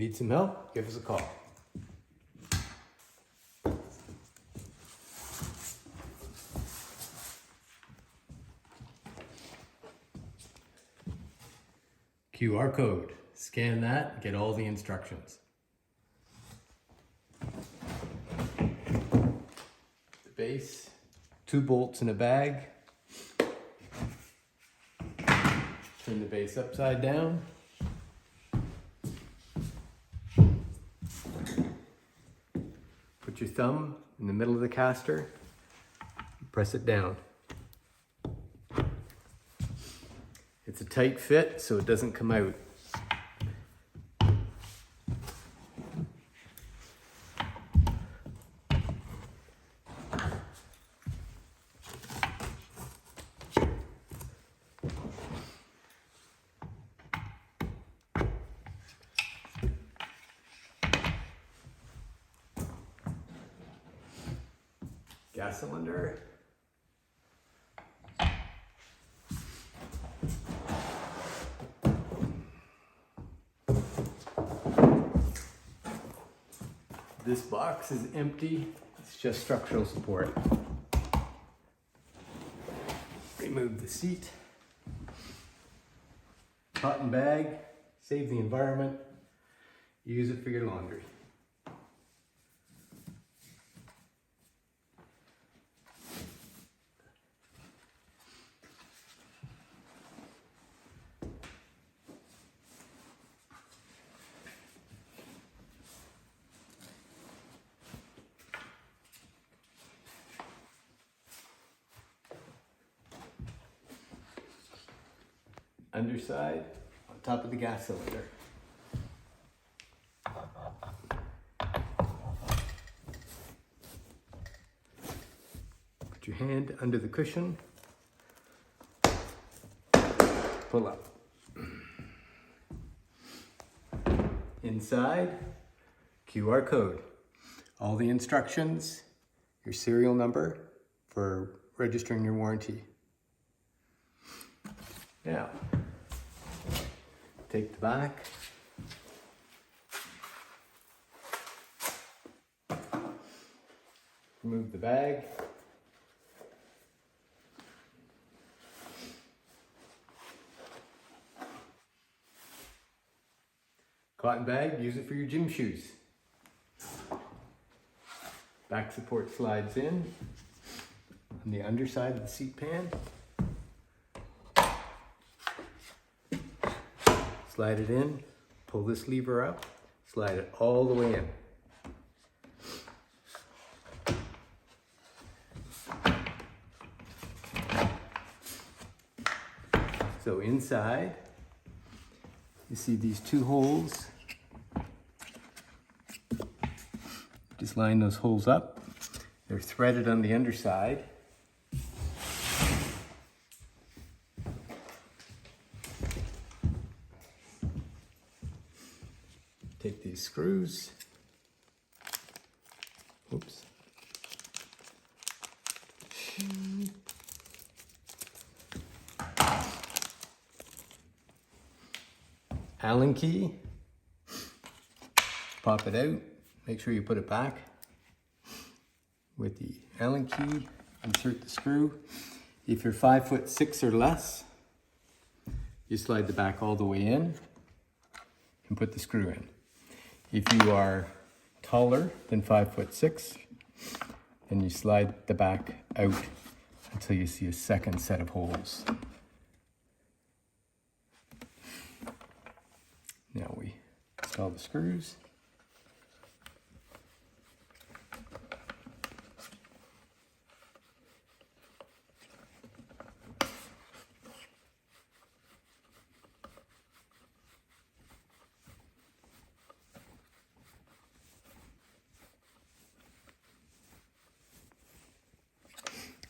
need some help, give us a call. QR code. Scan that, get all the instructions. The base, 2 bolts in a bag. Turn the base upside down. Put your thumb in the middle of the caster, press it down. It's a tight fit, so it doesn't come out. Gas cylinder. This box is empty, it's just structural support. Remove the seat. Cotton bag, save the environment, use it for your laundry. Underside on top of the gas cylinder. Put your hand under the cushion. Pull up. Inside, QR code. All the instructions, your serial number for registering your warranty. Now, take the back. Remove the bag. Cotton bag, use it for your gym shoes. Back support slides in on the underside of the seat pan. Slide it in, pull this lever up, slide it all the way in. So inside, you see these 2 holes. Just line those holes up. They're threaded on the underside. Take these screws. Oops. Allen key. Pop it out. Make sure you put it back. With the Allen key, insert the screw. If you're 5'6" or less, you slide the back all the way in and put the screw in. If you are taller than 5'6", then you slide the back out until you see a second set of holes. Now we install the screws.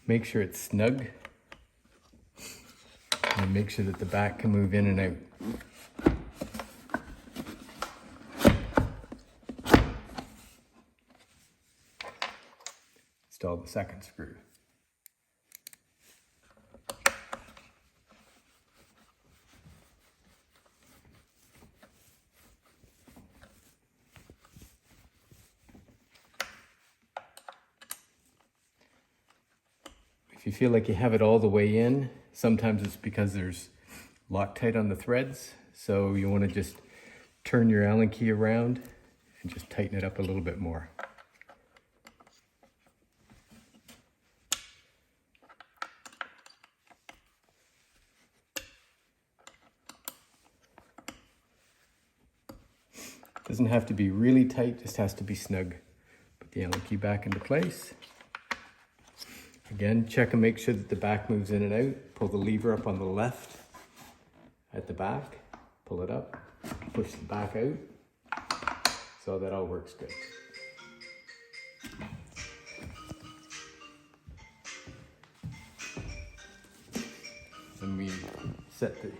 Make sure it's snug, and make sure that the back can move in and out. Install the second screw. If you feel like you have it all the way in, sometimes it's because there's Loctite on the threads. So you want to just turn your Allen key around and just tighten it up a little bit more. Doesn't have to be really tight, just has to be snug. Put the Allen key back into place. Again, check and make sure that the back moves in and out. Pull the lever up on the left at the back, pull it up, push the back out. So that all works good. Then we set the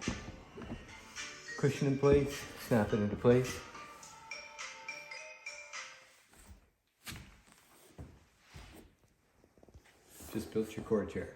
cushion in place, snap it into place. Just built your CoreChair.